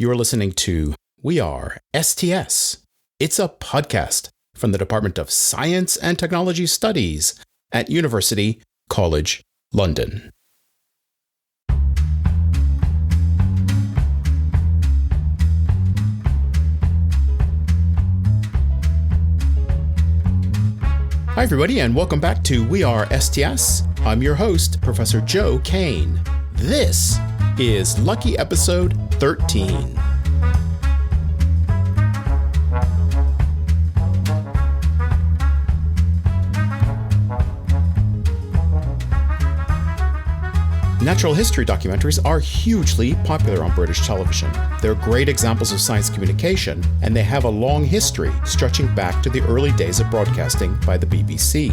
You're listening to WeAreSTS. It's a podcast from the Department of Science and Technology Studies at University College London. Hi, everybody, and welcome back to WeAreSTS. I'm your host, Professor Joe Kane. This is Lucky Episode 13. Natural history documentaries are hugely popular on British television. They're great examples of science communication, and they have a long history stretching back to the early days of broadcasting by the BBC.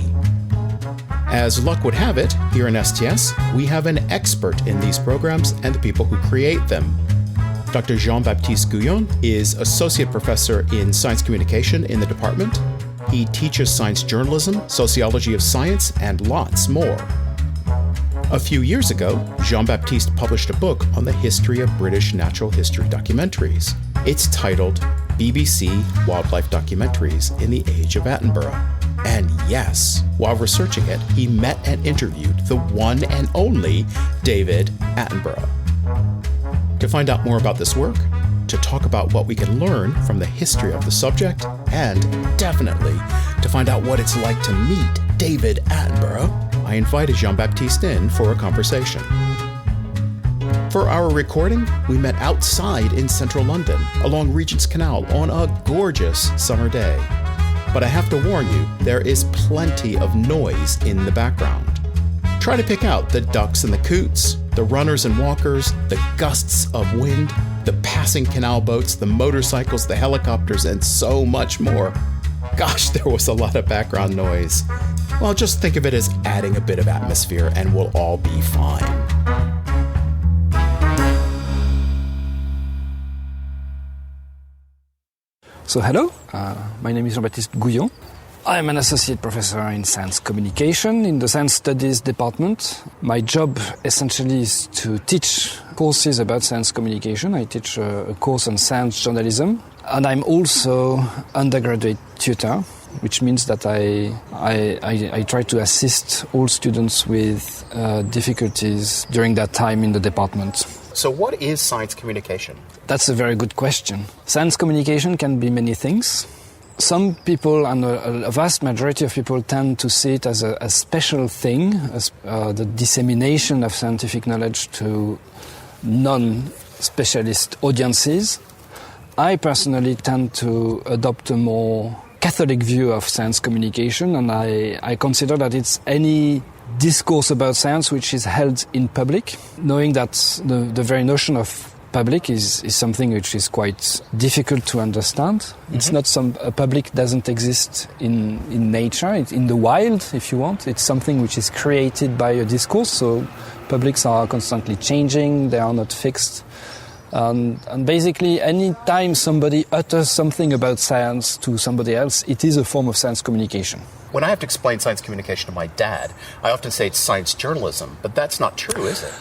As luck would have it, here in STS, we have an expert in these programs and the people who create them. Dr. Jean-Baptiste Gouyon is Associate Professor in Science Communication in the department. He teaches science journalism, sociology of science, and lots more. A few years ago, Jean-Baptiste published a book on the history of British natural history documentaries. It's titled BBC Wildlife Documentaries in the Age of Attenborough. And yes, while researching it, he met and interviewed the one and only David Attenborough. To find out more about this work, to talk about what we can learn from the history of the subject, and definitely to find out what it's like to meet David Attenborough, I invited Jean-Baptiste in for a conversation. For our recording, we met outside in central London, along Regent's Canal, on a gorgeous summer day. But I have to warn you, there is plenty of noise in the background. Try to pick out the ducks and the coots, the runners and walkers, the gusts of wind, the passing canal boats, the motorcycles, the helicopters, and so much more. Gosh, there was a lot of background noise. Well, just think of it as adding a bit of atmosphere and we'll all be fine. So hello, my name is Jean-Baptiste Gouyon. I'm an associate professor in science communication in the science studies department. My job essentially is to teach courses about science communication. I teach a course on science journalism, and I'm also undergraduate tutor, which means that I try to assist all students with difficulties during that time in the department. So what is science communication? That's a very good question. Science communication can be many things. Some people, and a vast majority of people, tend to see it as a special thing, as the dissemination of scientific knowledge to non-specialist audiences. I personally tend to adopt a more Catholic view of science communication, and I consider that it's any discourse about science which is held in public, knowing that the very notion of public is something which is quite difficult to understand. Mm-hmm. It's not a public doesn't exist in nature, it's in the wild, if you want. It's something which is created by a discourse, so publics are constantly changing, they are not fixed. And basically, any time somebody utters something about science to somebody else, it is a form of science communication. When I have to explain science communication to my dad, I often say it's science journalism, but that's not true, is it?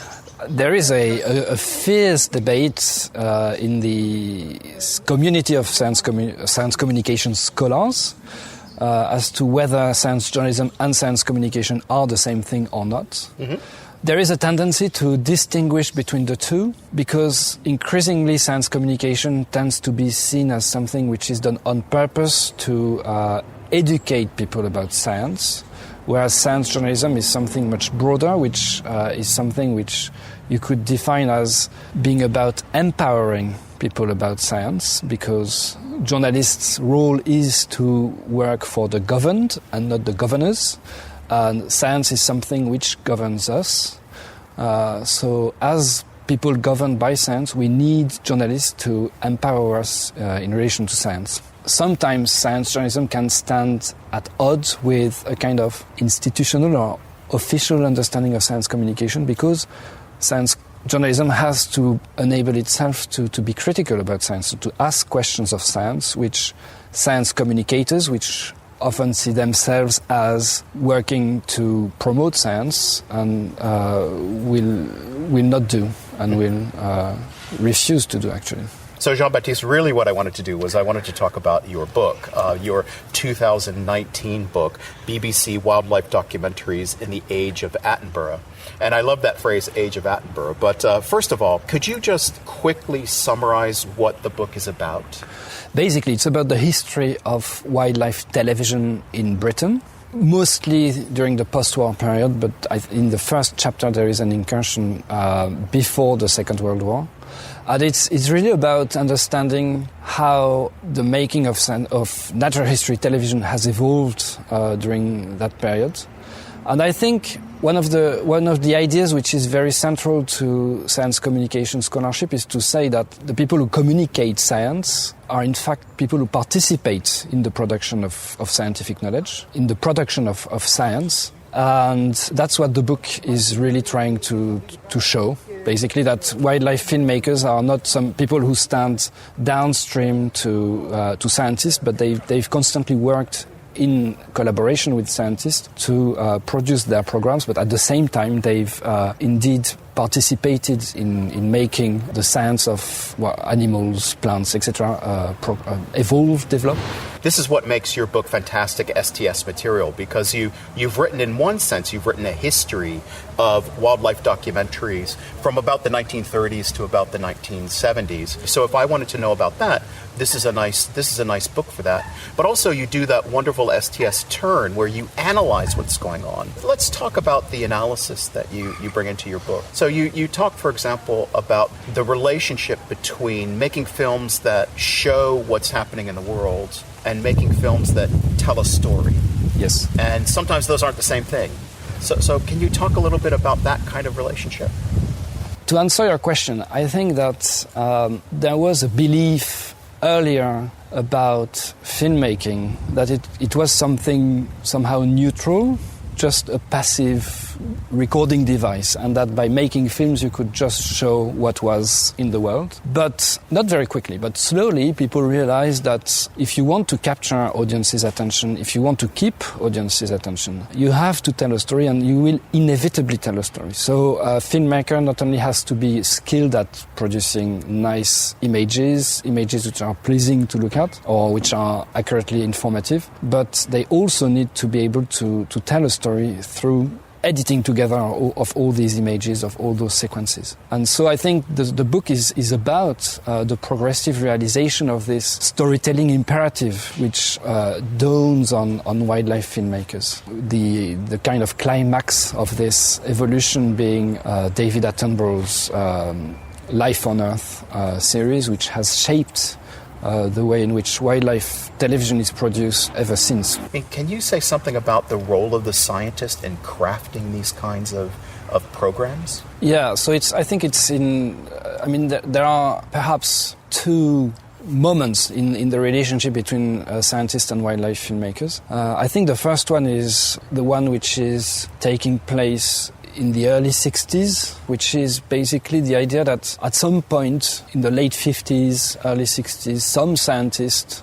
There is a fierce debate in the community of science communication scholars as to whether science journalism and science communication are the same thing or not. Mm-hmm. There is a tendency to distinguish between the two because increasingly science communication tends to be seen as something which is done on purpose to educate people about science, whereas science journalism is something much broader, which is something which you could define as being about empowering people about science, because journalists' role is to work for the governed and not the governors. And science is something which governs us. So as people governed by science, we need journalists to empower us in relation to science. Sometimes science journalism can stand at odds with a kind of institutional or official understanding of science communication, because science journalism has to enable itself to be critical about science, to ask questions of science, which science communicators, which often see themselves as working to promote science, and will not do, and will refuse to do, actually. So, Jean-Baptiste, really what I wanted to do was I wanted to talk about your book, your 2019 book, BBC Wildlife Documentaries in the Age of Attenborough. And I love that phrase, Age of Attenborough. But first of all, could you just quickly summarize what the book is about? Basically, it's about the history of wildlife television in Britain, mostly during the post-war period, but in the first chapter there is an incursion before the Second World War. And it's really about understanding how the making of natural history television has evolved during that period. And I think one of the ideas which is very central to science communication scholarship is to say that the people who communicate science are in fact people who participate in the production of scientific knowledge, in the production of science. And that's what the book is really trying to show. Basically, that wildlife filmmakers are not some people who stand downstream to scientists, but they've constantly worked in collaboration with scientists to produce their programs, but at the same time they've indeed participated in making the science of animals, plants, etc. Evolve, develop. This is what makes your book fantastic STS material, because you've written, in one sense, you've written a history of wildlife documentaries from about the 1930s to about the 1970s. So if I wanted to know about that, this is a nice book for that. But also you do that wonderful STS turn where you analyze what's going on. Let's talk about the analysis that you bring into your book. So you talk, for example, about the relationship between making films that show what's happening in the world and making films that tell a story. Yes. And sometimes those aren't the same thing. So can you talk a little bit about that kind of relationship? To answer your question, I think that there was a belief earlier about filmmaking that it was something somehow neutral, just a passive recording device, and that by making films you could just show what was in the world. But not very quickly, but slowly people realized that if you want to capture audiences' attention, if you want to keep audiences' attention, you have to tell a story, and you will inevitably tell a story. So a filmmaker not only has to be skilled at producing nice images which are pleasing to look at or which are accurately informative, but they also need to be able to tell a story through editing together of all these images, of all those sequences. And so I think the book is about the progressive realization of this storytelling imperative which dawns on wildlife filmmakers. The kind of climax of this evolution being David Attenborough's Life on Earth series, which has shaped the way in which wildlife television is produced ever since. Can you say something about the role of the scientist in crafting these kinds of programs? Yeah, so there are perhaps two moments in the relationship between scientists and wildlife filmmakers. I think the first one is the one which is taking place in the early 60s, which is basically the idea that at some point in the late 50s, early 60s, some scientists,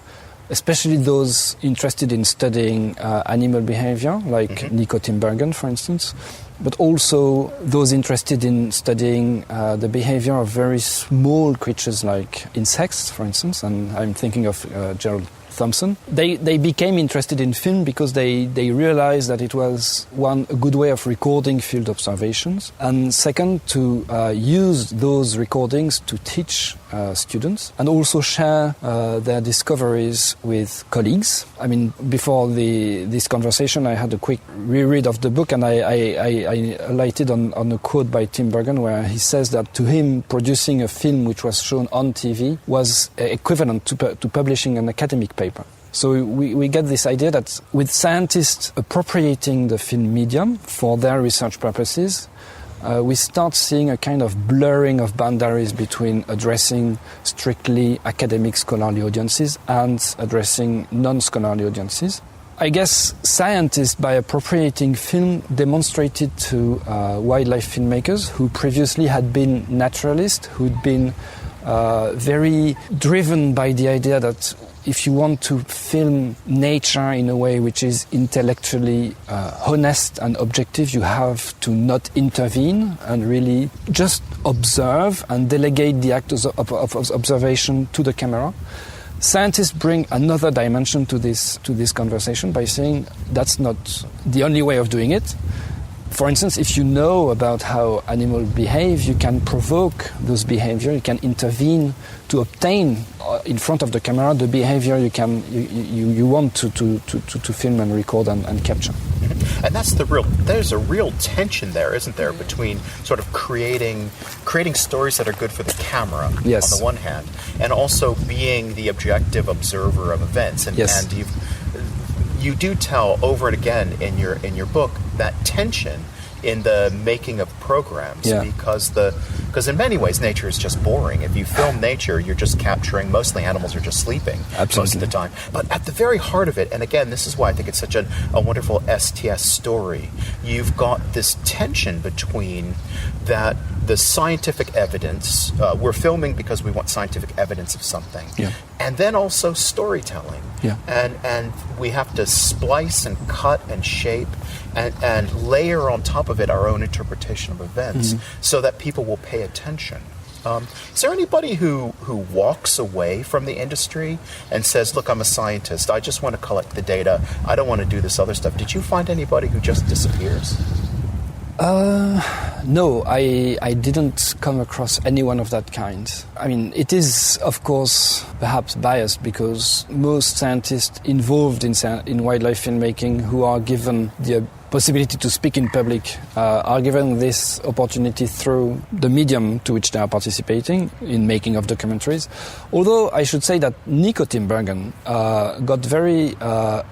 especially those interested in studying animal behavior, like Nico Tinbergen, for instance, but also those interested in studying the behavior of very small creatures like insects, for instance, and I'm thinking of Gerald Thompson. They became interested in film because they realized that it was, one, a good way of recording field observations, and second, to use those recordings to teach students and also share their discoveries with colleagues. I mean, before this conversation, I had a quick reread of the book, and I alighted on a quote by Tinbergen where he says that to him, producing a film which was shown on TV was equivalent to publishing an academic paper. So we get this idea that with scientists appropriating the film medium for their research purposes, we start seeing a kind of blurring of boundaries between addressing strictly academic scholarly audiences and addressing non-scholarly audiences. I guess scientists, by appropriating film, demonstrated to wildlife filmmakers who previously had been naturalists, who'd been very driven by the idea that if you want to film nature in a way which is intellectually honest and objective, you have to not intervene and really just observe and delegate the act of observation to the camera. Scientists bring another dimension to this conversation by saying that's not the only way of doing it. For instance, if you know about how animals behave, you can provoke those behavior, you can intervene to obtain in front of the camera the behavior you want to film and record and capture. And there's a real tension there, isn't there, between sort of creating stories that are good for the camera yes. on the one hand, and also being the objective observer of events. And, yes. and you do tell over and again in your book that tension in the making of programs, because in many ways nature is just boring. If you film nature, you're just capturing, mostly animals are just sleeping most of the time. But at the very heart of it, and again, this is why I think it's such a wonderful STS story, you've got this tension between that the scientific evidence, we're filming because we want scientific evidence of something, and then also storytelling. And we have to splice and cut and shape and layer on top of it our own interpretation of events so that people will pay attention. Is there anybody who walks away from the industry and says, look, I'm a scientist, I just want to collect the data, I don't want to do this other stuff? Did you find anybody who just disappears? No, I didn't come across anyone of that kind. I mean, it is, of course, perhaps biased because most scientists involved in wildlife filmmaking who are given the possibility to speak in public are given this opportunity through the medium to which they are participating in making of documentaries. Although I should say that Nico Tinbergen got very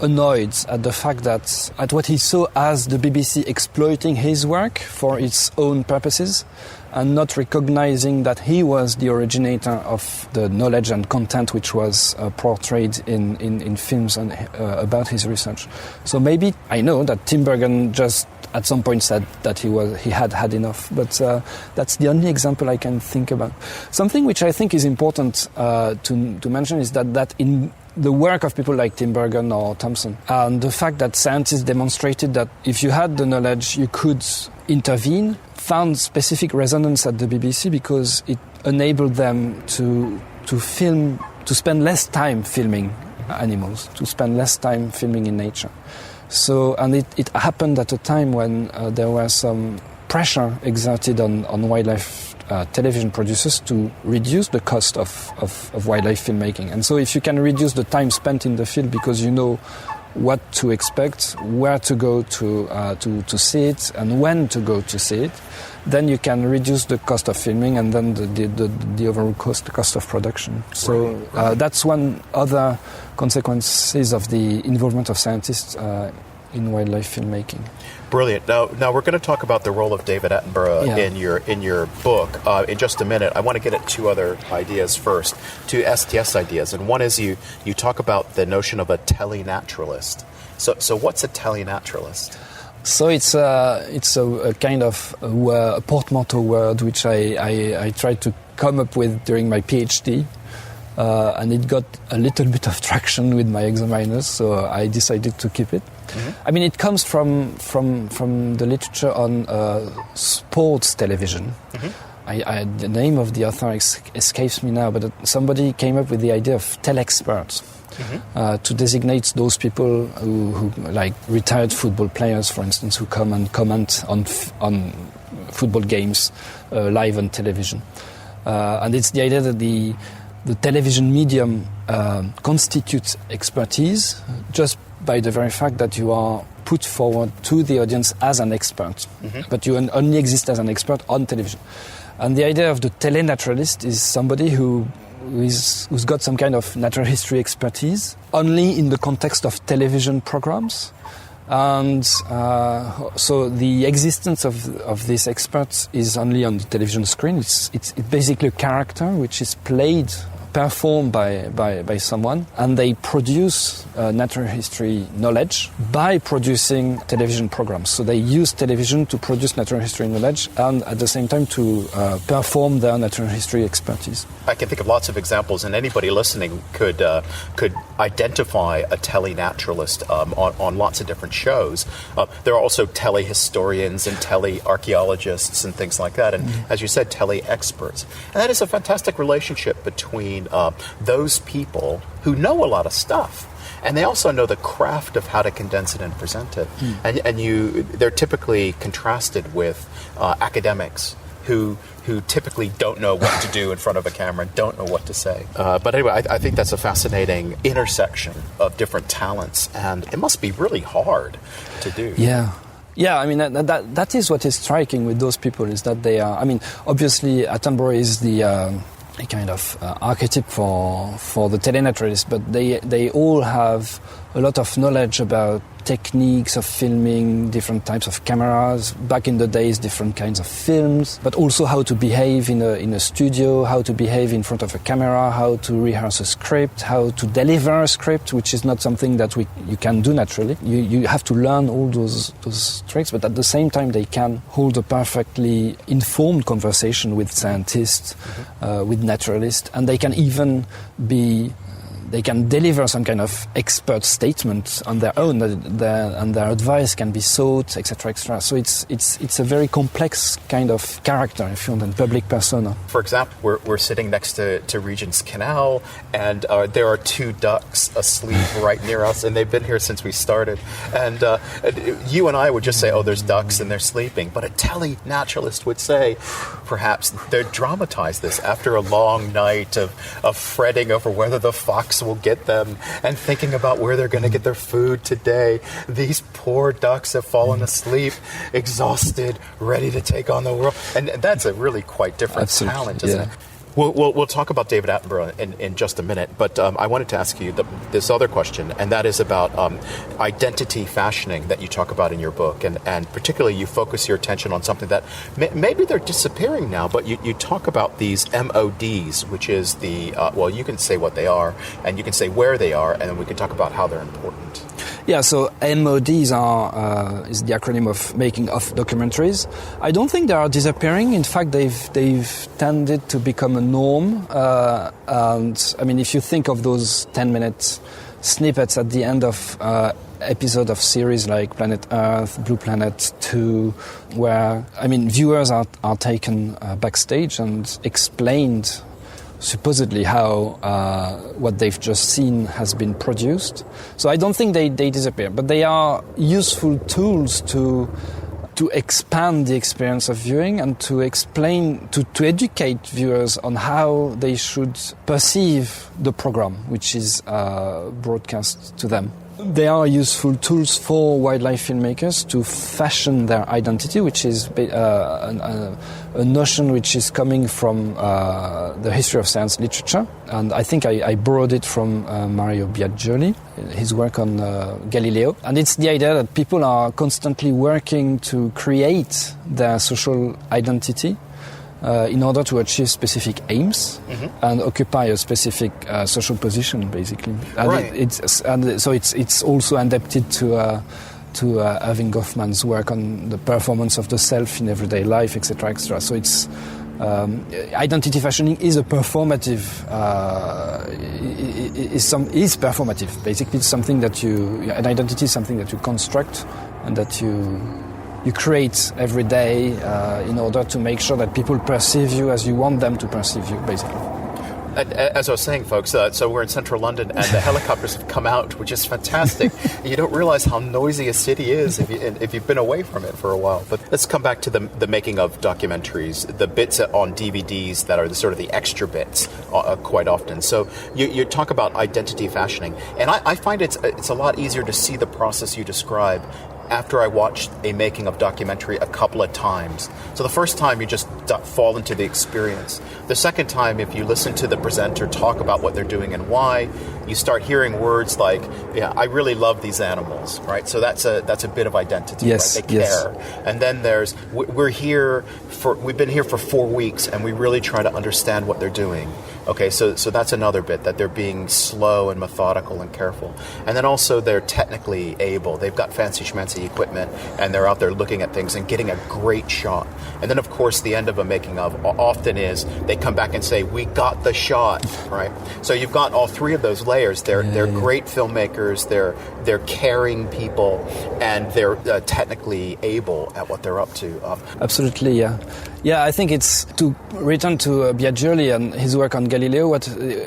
annoyed at the fact that at what he saw as the BBC exploiting his work for its own purposes and not recognizing that he was the originator of the knowledge and content which was portrayed in films and about his research. So maybe I know that Tinbergen just at some point said that he had enough, but that's the only example I can think about. Something which I think is important to mention is that in the work of people like Tinbergen or Thompson, and the fact that scientists demonstrated that if you had the knowledge, you could intervene, found specific resonance at the BBC because it enabled them to film, to spend less time filming animals, to spend less time filming in nature. So, and it happened at a time when there was some pressure exerted on wildlife television producers to reduce the cost of wildlife filmmaking. And so if you can reduce the time spent in the field because you know what to expect, where to go to see it, and when to go to see it, then you can reduce the cost of filming and then the overall cost of production. So that's one other consequences of the involvement of scientists in wildlife filmmaking. Brilliant. Now we're going to talk about the role of David Attenborough in your book in just a minute. I want to get at two other ideas first, two STS ideas, and one is you talk about the notion of a telenaturalist. So what's a telenaturalist? So it's a kind of a portmanteau word which I tried to come up with during my PhD. And it got a little bit of traction with my examiners, so I decided to keep it. Mm-hmm. I mean, it comes from the literature on sports television. Mm-hmm. The name of the author escapes me now, but somebody came up with the idea of telexperts. Mm-hmm. To designate those people who like retired football players, for instance, who come and comment on football games live on television. And it's the idea that the television medium constitutes expertise just by the very fact that you are put forward to the audience as an expert, but you only exist as an expert on television. And the idea of the telenaturalist is somebody who's got some kind of natural history expertise only in the context of television programs. And so the existence of these experts is only on the television screen. It's basically a character which is played performed by someone, and they produce natural history knowledge by producing television programs. So they use television to produce natural history knowledge and at the same time to perform their natural history expertise. I can think of lots of examples, and anybody listening could identify a telenaturalist on lots of different shows. There are also telehistorians and telearchaeologists and things like that, and as you said, tele-experts. And that is a fantastic relationship between those people who know a lot of stuff, and they also know the craft of how to condense it and present it. They're typically contrasted with academics who typically don't know what to do in front of a camera, don't know what to say. But anyway, I think that's a fascinating intersection of different talents, and it must be really hard to do. Yeah, I mean, that is what is striking with those people, is that they are, I mean, obviously Attenborough is the a kind of archetype for the telenaturalist, but they all have a lot of knowledge about techniques of filming, different types of cameras, back in the days, different kinds of films, but also how to behave in a studio, how to behave in front of a camera, how to rehearse a script, how to deliver a script, which is not something that you can do naturally. You have to learn all those tricks, but at the same time they can hold a perfectly informed conversation with scientists, with naturalists, and they can even they can deliver some kind of expert statement on their own, and their advice can be sought, etc., etc. So it's a very complex kind of character, if you want, and public persona. For example, we're sitting next to Regent's Canal, and there are two ducks asleep right near us, and they've been here since we started. And you and I would just say, oh, there's ducks and they're sleeping. But a telenaturalist would say, perhaps they dramatize this after a long night of fretting over whether the fox will get them and thinking about where they're going to get their food today. These poor ducks have fallen asleep, exhausted, ready to take on the world. And that's a really quite different talent, isn't it? We'll talk about David Attenborough in just a minute, but I wanted to ask you this other question, and that is about identity fashioning that you talk about in your book, and particularly you focus your attention on something that maybe they're disappearing now, but you talk about these MODs, which is the, well, you can say what they are, and you can say where they are, and then we can talk about how they're important. Yeah, so MODs is the acronym of making of documentaries. I don't think they are disappearing. In fact, they've tended to become a norm. And I mean, if you think of those 10-minute snippets at the end of episode of series like Planet Earth, Blue Planet 2, where, I mean, viewers are taken backstage and explained supposedly how what they've just seen has been produced. So I don't think they disappear, but they are useful tools to expand the experience of viewing and to explain, to educate viewers on how they should perceive the program which is broadcast to them. They are useful tools for wildlife filmmakers to fashion their identity, which is a notion which is coming from the history of science literature. And I think I borrowed it from Mario Biaggioli, his work on Galileo. And it's the idea that people are constantly working to create their social identity in order to achieve specific aims and occupy a specific social position, basically. And right. So it's also adapted to Irving Goffman's work on the performance of the self in everyday life, etc., etc. So it's identity fashioning is a performative. Is performative. Basically, it's something that an identity is something that you construct and that you create every day in order to make sure that people perceive you as you want them to perceive you, basically. As I was saying, folks, so we're in central London, and the helicopters have come out, which is fantastic. You don't realize how noisy a city is if you've been away from it for a while. But let's come back to the making of documentaries, the bits on DVDs that are sort of the extra bits quite often. So you talk about identity fashioning, and I find it's a lot easier to see the process you describe after I watched a making of documentary a couple of times. So the first time you just fall into the experience. The second time, if you listen to the presenter talk about what they're doing and why, you start hearing words like, yeah, I really love these animals, right? So that's a bit of identity, yes, right? They care. Yes. And then there's, we've been here for 4 weeks and we really try to understand what they're doing. Okay, so that's another bit, that they're being slow and methodical and careful. And then also they're technically able. They've got fancy schmancy equipment, and they're out there looking at things and getting a great shot. And then, of course, the end of a making of often is they come back and say, we got the shot, right? So you've got all three of those layers. They're great filmmakers, they're caring people, and they're technically able at what they're up to. Absolutely, yeah. Yeah, I think it's, to return to Biaggioli and his work on Galileo, what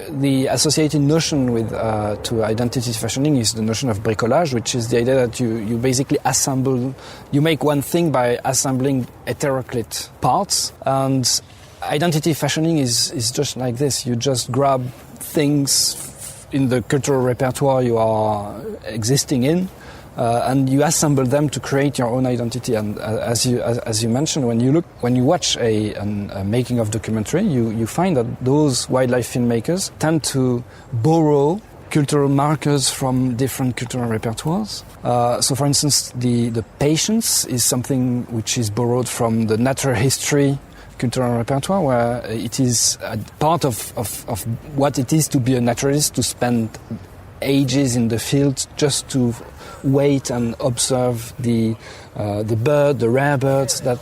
the associated notion with to identity fashioning is the notion of bricolage, which is the idea that you basically assemble, you make one thing by assembling heteroclite parts, and identity fashioning is just like this. You just grab things in the cultural repertoire you are existing in, and you assemble them to create your own identity. And as you mentioned, when you watch a making of documentary, you find that those wildlife filmmakers tend to borrow cultural markers from different cultural repertoires. So, for instance, the patience is something which is borrowed from the natural history cultural repertoire, where it is a part of what it is to be a naturalist, to spend ages in the field just to wait and observe the bird, the rare birds that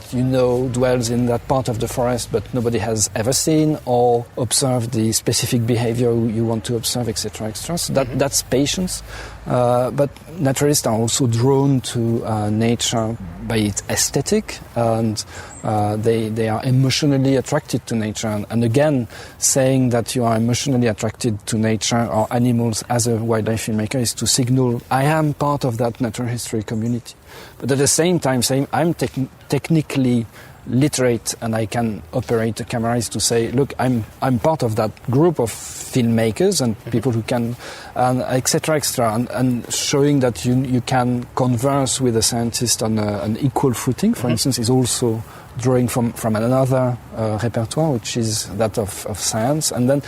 dwells in that part of the forest but nobody has ever seen, or observe the specific behavior you want to observe, etc., etc. So that's patience. But naturalists are also drawn to nature by its aesthetic, and they are emotionally attracted to nature. And again, saying that you are emotionally attracted to nature or animals as a wildlife filmmaker is to signal, I am part of that natural history community. But at the same time, saying I'm technically literate and I can operate a camera is to say, look, I'm part of that group of filmmakers and people who can, etc., etc., and showing that you can converse with a scientist on an equal footing, for instance, is also drawing from another repertoire, which is that of science. And then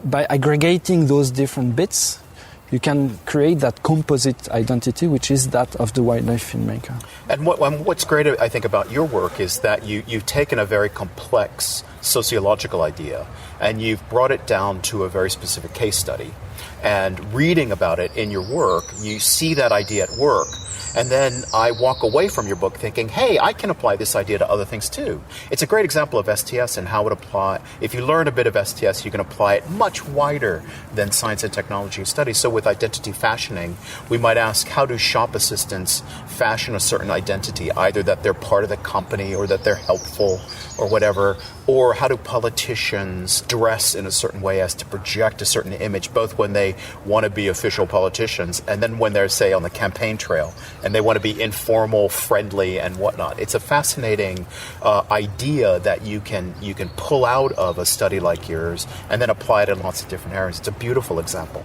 by aggregating those different bits, you can create that composite identity, which is that of the wildlife filmmaker. And what's great, I think, about your work is that you've taken a very complex sociological idea and you've brought it down to a very specific case study. And reading about it in your work, you see that idea at work. And then I walk away from your book thinking, hey, I can apply this idea to other things too. It's a great example of STS and how it apply. If you learn a bit of STS, you can apply it much wider than science and technology studies. So with identity fashioning, we might ask, how do shop assistants fashion a certain identity, either that they're part of the company or that they're helpful or whatever, or how do politicians dress in a certain way as to project a certain image, both when they want to be official politicians and then when they're, say, on the campaign trail and they want to be informal, friendly, and whatnot. It's a fascinating idea that you can pull out of a study like yours and then apply it in lots of different areas. It's a beautiful example.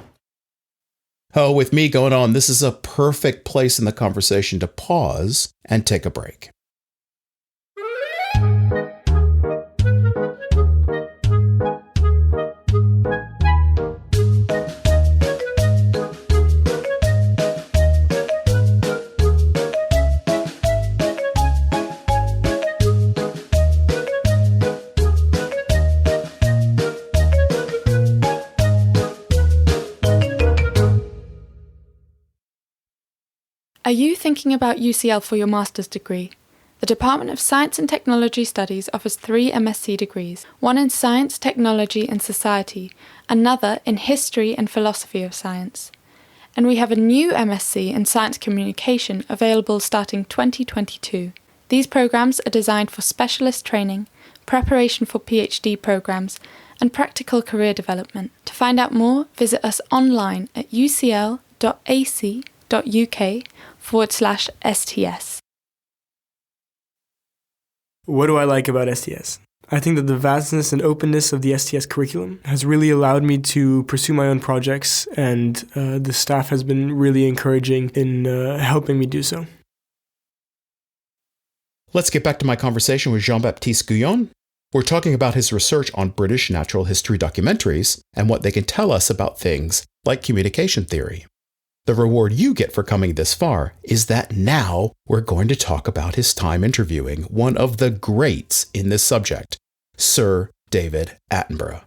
Oh, with me going on, this is a perfect place in the conversation to pause and take a break. Are you thinking about UCL for your master's degree? The Department of Science and Technology Studies offers 3 MSc degrees, one in Science, Technology and Society, another in History and Philosophy of Science. And we have a new MSc in Science Communication available starting 2022. These programs are designed for specialist training, preparation for PhD programs, and practical career development. To find out more, visit us online at ucl.ac.uk/STS. What do I like about STS? I think that the vastness and openness of the STS curriculum has really allowed me to pursue my own projects, and the staff has been really encouraging in helping me do so. Let's get back to my conversation with Jean-Baptiste Gouyon. We're talking about his research on British natural history documentaries and what they can tell us about things like communication theory. The reward you get for coming this far is that now we're going to talk about his time interviewing one of the greats in this subject, Sir David Attenborough.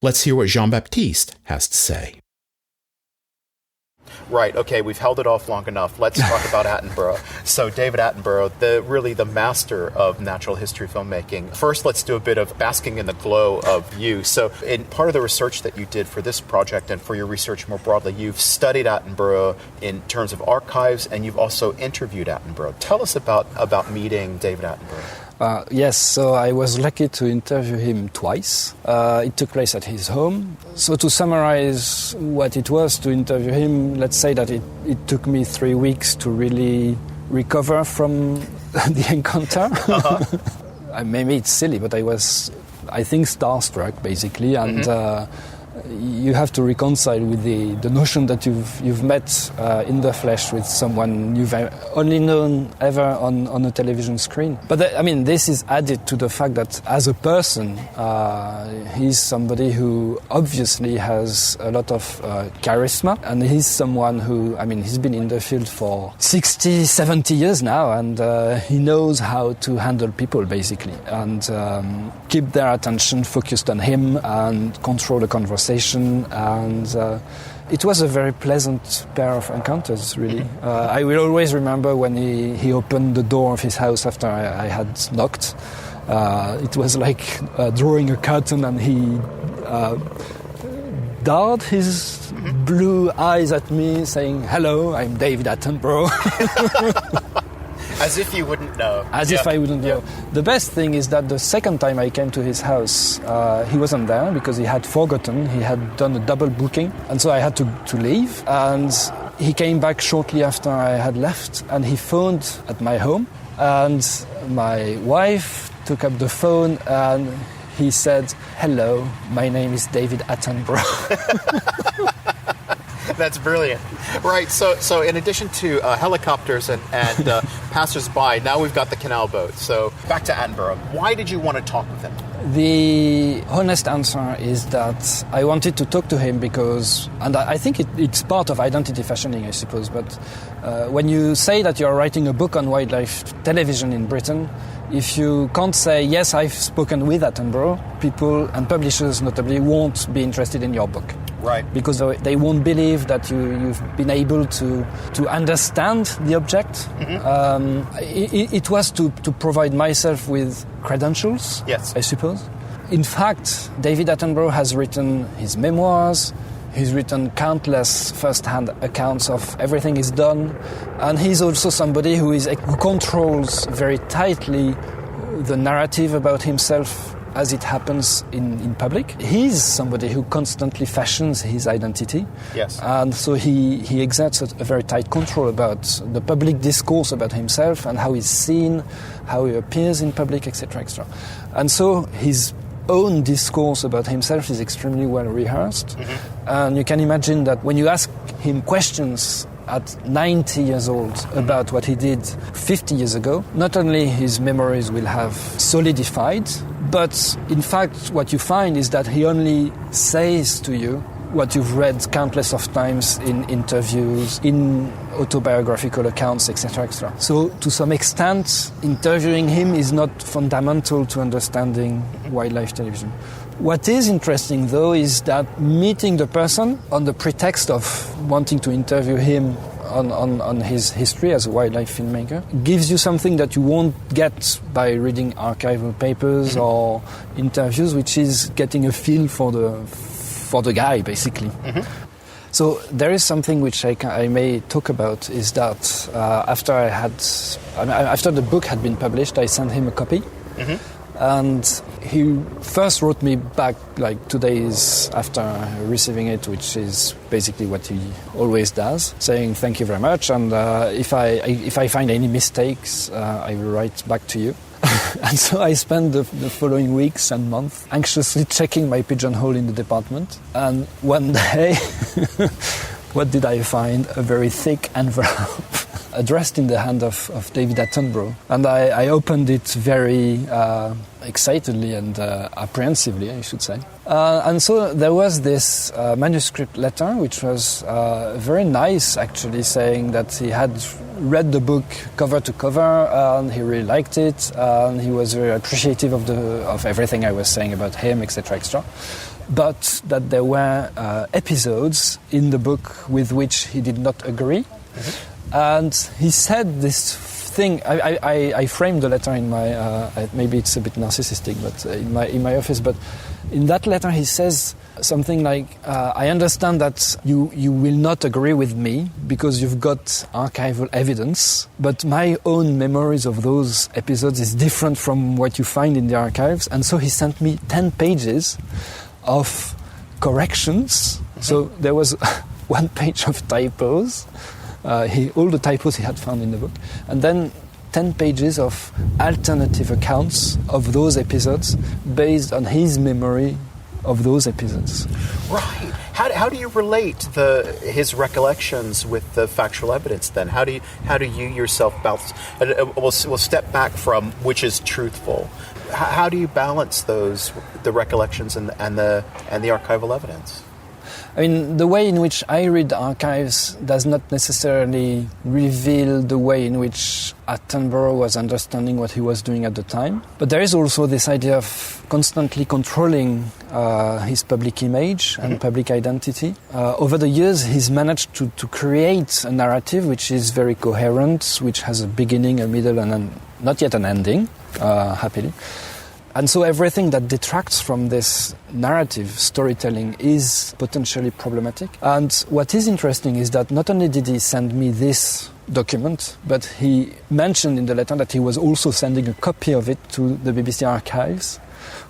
Let's hear what Jean-Baptiste has to say. Right, okay, we've held it off long enough. Let's talk about Attenborough. So David Attenborough, the master of natural history filmmaking. First, let's do a bit of basking in the glow of you. So in part of the research that you did for this project and for your research more broadly, you've studied Attenborough in terms of archives, and you've also interviewed Attenborough. Tell us about meeting David Attenborough. Yes, so I was lucky to interview him twice. It took place at his home. So to summarize what it was to interview him, let's say that it took me 3 weeks to really recover from the encounter. Uh-huh. Maybe it's silly, but I was, I think, starstruck, basically, and you have to reconcile with the notion that you've met in the flesh with someone you've only known ever on a television screen. But this is added to the fact that as a person, he's somebody who obviously has a lot of charisma, and he's someone who, he's been in the field for 60, 70 years now, and he knows how to handle people, basically, and keep their attention focused on him and control the conversation. And it was a very pleasant pair of encounters, really. I will always remember when he opened the door of his house after I had knocked. It was like drawing a curtain, and he darted his blue eyes at me, saying, "Hello, I'm David Attenborough." As if you wouldn't know. As if I wouldn't know. The best thing is that the second time I came to his house, he wasn't there because he had forgotten. He had done a double booking, and so I had to leave. And he came back shortly after I had left, and he phoned at my home. And my wife took up the phone, and he said, "Hello, my name is David Attenborough." That's brilliant. Right, so in addition to helicopters and passers-by, now we've got the canal boat. So back to Attenborough. Why did you want to talk with him? The honest answer is that I wanted to talk to him because, and I think it's part of identity fashioning, I suppose, but when you say that you're writing a book on wildlife television in Britain, if you can't say, yes, I've spoken with Attenborough, people and publishers notably won't be interested in your book. Right. Because they won't believe that you've been able to understand the object. It was to provide myself with credentials, yes, I suppose. In fact, David Attenborough has written his memoirs, he's written countless first-hand accounts of everything he's done, and he's also somebody who controls very tightly the narrative about himself as it happens in public. He's somebody who constantly fashions his identity. Yes. And so he exerts a very tight control about the public discourse about himself and how he's seen, how he appears in public, etc., etc. And so his own discourse about himself is extremely well rehearsed. And you can imagine that when you ask him questions at 90 years old about what he did 50 years ago, not only his memories will have solidified, but in fact what you find is that he only says to you what you've read countless of times in interviews, in autobiographical accounts, etc., etc. So to some extent, interviewing him is not fundamental to understanding wildlife television. What is interesting, though, is that meeting the person on the pretext of wanting to interview him on his history as a wildlife filmmaker gives you something that you won't get by reading archival papers or interviews, which is getting a feel for the guy, basically. So there is something which I may talk about, is that after the book had been published, I sent him a copy. And he first wrote me back like 2 days after receiving it, which is basically what he always does, saying thank you very much, and if I find any mistakes, I will write back to you. And so I spent the following weeks and months anxiously checking my pigeonhole in the department. And one day, what did I find? A very thick envelope addressed in the hand of David Attenborough. And I opened it very excitedly and apprehensively, I should say. And so there was this manuscript letter, which was very nice, actually, saying that he had read the book cover to cover, and he really liked it, and he was very appreciative of everything I was saying about him, etc., etc. but that there were episodes in the book with which he did not agree. Mm-hmm. And he said this thing. I framed the letter in my. Maybe it's a bit narcissistic, but in my office. But in that letter, he says something like, "I understand that you will not agree with me because you've got archival evidence, but my own memories of those episodes is different from what you find in the archives." And so he sent me 10 pages of corrections. Mm-hmm. So there was 1 page of typos. All the typos he had found in the book, and then 10 pages of alternative accounts of those episodes based on his memory of those episodes. Right. How do you relate his recollections with the factual evidence then? How do you yourself balance? We'll step back from which is truthful. How do you balance the recollections and the archival evidence? I mean, the way in which I read archives does not necessarily reveal the way in which Attenborough was understanding what he was doing at the time. But there is also this idea of constantly controlling his public image and public identity. Over the years, he's managed to create a narrative which is very coherent, which has a beginning, a middle, and not yet an ending, happily. And so everything that detracts from this narrative storytelling is potentially problematic. And what is interesting is that not only did he send me this document, but he mentioned in the letter that he was also sending a copy of it to the BBC archives,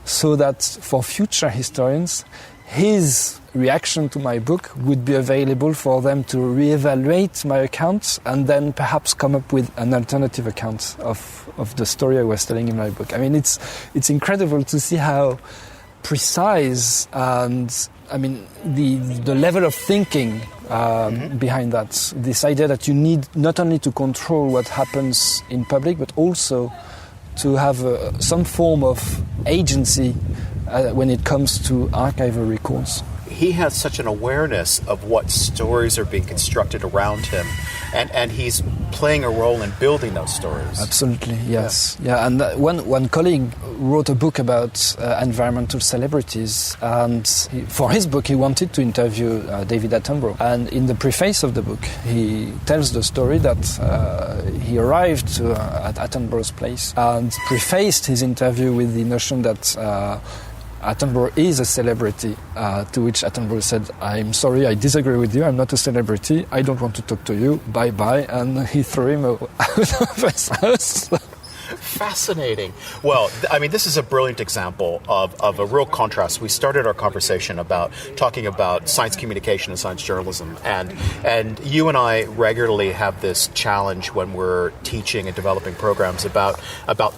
so that for future historians, his reaction to my book would be available for them to reevaluate my account and then perhaps come up with an alternative account of the story I was telling in my book. I mean, it's incredible to see how precise and, I mean, the level of thinking behind that. This idea that you need not only to control what happens in public, but also to have some form of agency when it comes to archival records. He has such an awareness of what stories are being constructed around him, and he's playing a role in building those stories. Absolutely, yes. Yeah, and one colleague wrote a book about environmental celebrities, and for his book he wanted to interview David Attenborough. And in the preface of the book, he tells the story that he arrived at Attenborough's place and prefaced his interview with the notion that Attenborough is a celebrity, to which Attenborough said, "I'm sorry, I disagree with you, I'm not a celebrity, I don't want to talk to you, bye-bye," and he threw him out of his house. Fascinating. Well, I mean, this is a brilliant example of a real contrast. We started our conversation talking about science communication and science journalism, and you and I regularly have this challenge when we're teaching and developing programs about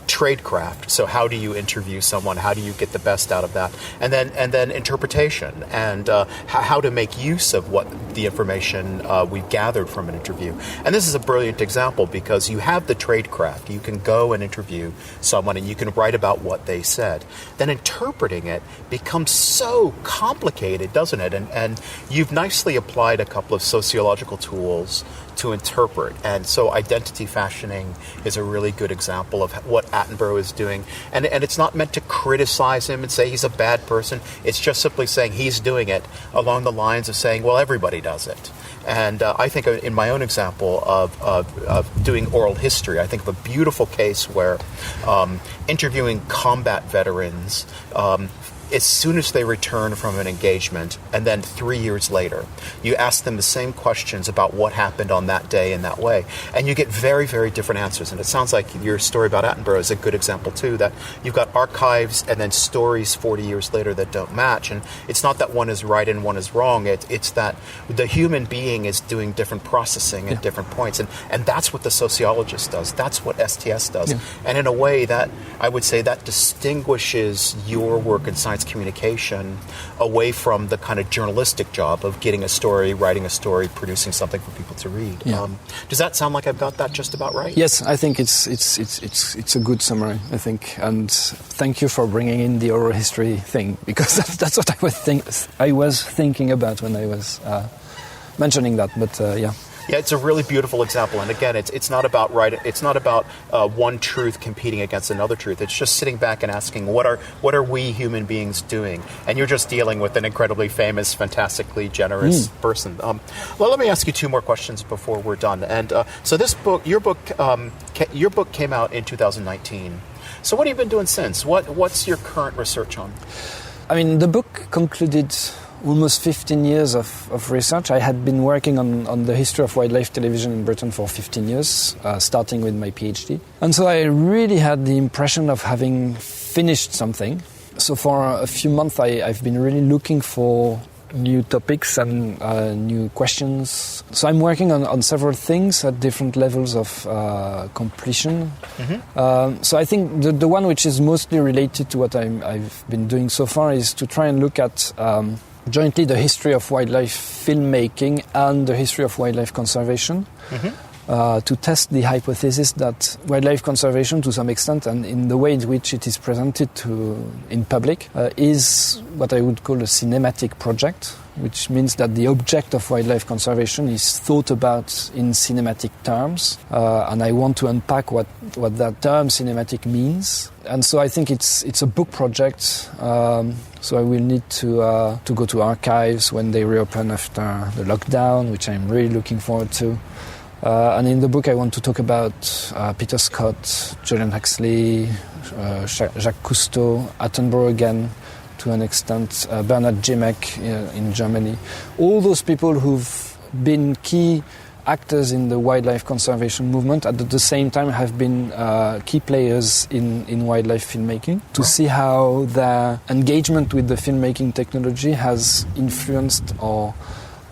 tradecraft. So how do you interview someone? How do you get the best out of that? And then interpretation and how to make use of what the information we've gathered from an interview. And this is a brilliant example because you have the tradecraft. You can go and interview someone and you can write about what they said. Then interpreting it becomes so complicated, doesn't it? And you've nicely applied a couple of sociological tools to interpret. And so identity fashioning is a really good example of what Attenborough is doing. And it's not meant to criticize him and say he's a bad person. It's just simply saying he's doing it along the lines of saying, well, everybody does it. And I think in my own example of doing oral history, I think of a beautiful case where interviewing combat veterans, as soon as they return from an engagement, and then 3 years later, you ask them the same questions about what happened on that day in that way, and you get very, very different answers. And it sounds like your story about Attenborough is a good example too, that you've got archives and then stories 40 years later that don't match. And it's not that one is right and one is wrong. It's that the human being is doing different processing at different points. And that's what the sociologist does. That's what STS does. Yeah. And in a way that I would say that distinguishes your work in science communication away from the kind of journalistic job of getting a story, writing a story, producing something for people to read. Yeah. Does that sound like I've got that just about right? Yes, I think it's a good summary, I think. And thank you for bringing in the oral history thing, because that's what I was thinking about when I was mentioning that. But yeah. Yeah, it's a really beautiful example. And again, it's not about one truth competing against another truth. It's just sitting back and asking, what are we human beings doing? And you're just dealing with an incredibly famous, fantastically generous person. Well, let me ask you two more questions before we're done. And so your book came out in 2019. So what have you been doing since? What's your current research on? I mean, the book concluded almost 15 years of research. I had been working on the history of wildlife television in Britain for 15 years, starting with my PhD. And so I really had the impression of having finished something. So for a few months, I've been really looking for new topics and new questions. So I'm working on several things at different levels of completion. Mm-hmm. So I think the one which is mostly related to what I've been doing so far is to try and look at jointly the history of wildlife filmmaking and the history of wildlife conservation. Mm-hmm. To test the hypothesis that wildlife conservation, to some extent, and in the way in which it is presented in public, is what I would call a cinematic project, which means that the object of wildlife conservation is thought about in cinematic terms, and I want to unpack what that term cinematic means. And so I think it's a book project, so I will need to go to archives when they reopen after the lockdown, which I'm really looking forward to. And in the book I want to talk about Peter Scott, Julian Huxley, Jacques Cousteau, Attenborough again, to an extent, Bernhard Jimmek in Germany. All those people who've been key actors in the wildlife conservation movement, at the same time have been key players in wildlife filmmaking, to see how their engagement with the filmmaking technology has influenced or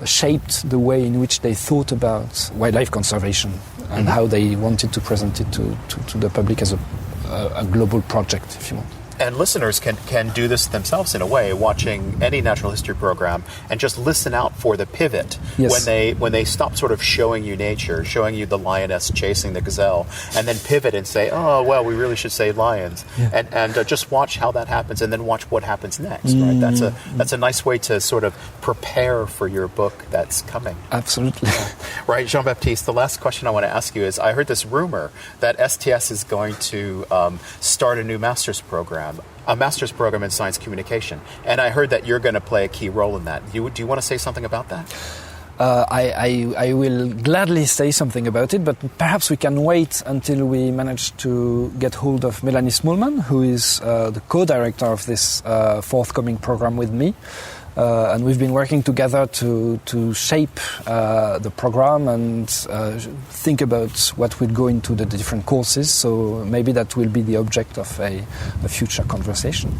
shaped the way in which they thought about wildlife conservation and how they wanted to present it to the public as a global project, if you want. And listeners can do this themselves in a way, watching any natural history program and just listen out for the pivot. Yes. when they stop sort of showing you nature, showing you the lioness chasing the gazelle, and then pivot and say, oh, well, we really should say lions. Yeah. And just watch how that happens, and then watch what happens next. Right? That's a nice way to sort of prepare for your book that's coming. Absolutely. Right, Jean-Baptiste, the last question I want to ask you is, I heard this rumor that STS is going to start a new master's program. A master's program in science communication. And I heard that you're going to play a key role in that. Do you want to say something about that? I will gladly say something about it, but perhaps we can wait until we manage to get hold of Melanie Smallman, who is the co-director of this forthcoming program with me. And we've been working together to shape the program and think about what will go into the different courses. So maybe that will be the object of a future conversation.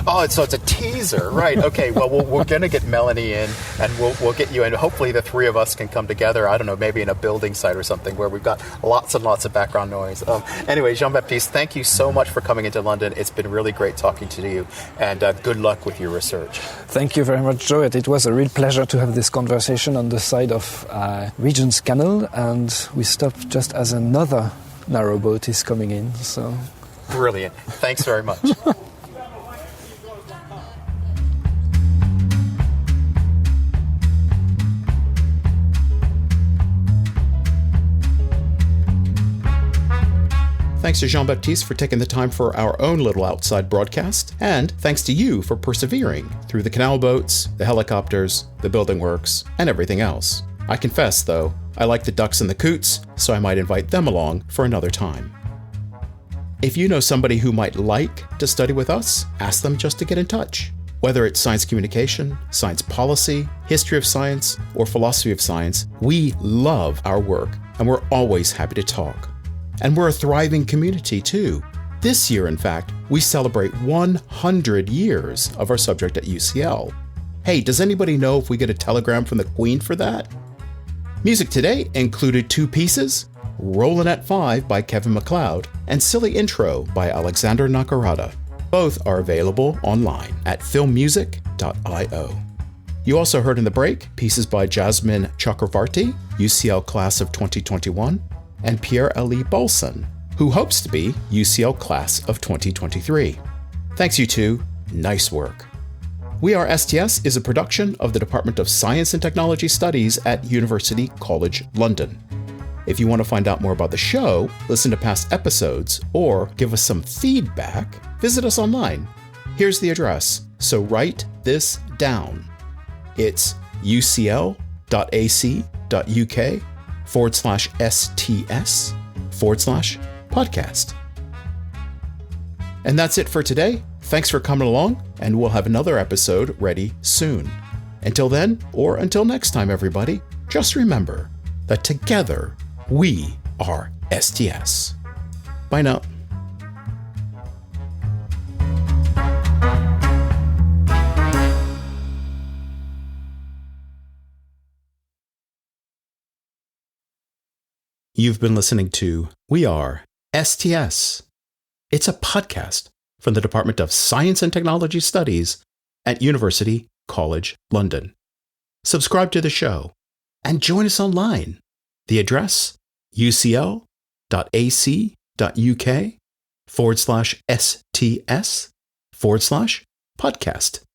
Oh, so it's a teaser, right? Okay. Well, we're going to get Melanie in, and we'll get you in. Hopefully, the three of us can come together. I don't know, maybe in a building site or something where we've got lots and lots of background noise. Anyway, Jean-Baptiste, thank you so much for coming into London. It's been really great talking to you, and good luck with your research. Thank you very much, Joe. It was a real pleasure to have this conversation on the side of Regent's Canal, and we stopped just as another narrowboat is coming in. So brilliant. Thanks very much. Thanks to Jean-Baptiste for taking the time for our own little outside broadcast, and thanks to you for persevering through the canal boats, the helicopters, the building works, and everything else. I confess, though, I like the ducks and the coots, so I might invite them along for another time. If you know somebody who might like to study with us, ask them just to get in touch. Whether it's science communication, science policy, history of science, or philosophy of science, we love our work, and we're always happy to talk. And we're a thriving community, too. This year, in fact, we celebrate 100 years of our subject at UCL. Hey, does anybody know if we get a telegram from the Queen for that? Music today included two pieces, Rollin' at 5 by Kevin MacLeod and Silly Intro by Alexander Nakarada. Both are available online at filmmusic.io. You also heard in the break pieces by Jasmine Chakravarti, UCL class of 2021, and Pierre-Elie Bolson, who hopes to be UCL class of 2023. Thanks, you two. Nice work. WeAreSTS is a production of the Department of Science and Technology Studies at University College London. If you want to find out more about the show, listen to past episodes, or give us some feedback, visit us online. Here's the address, so write this down. It's ucl.ac.uk/STS/podcast. And that's it for today. Thanks for coming along, and we'll have another episode ready soon. Until then, or until next time, everybody, just remember that together we are STS. Bye now. You've been listening to We Are STS. It's a podcast from the Department of Science and Technology Studies at University College London. Subscribe to the show and join us online. The address, ucl.ac.uk/STS/podcast.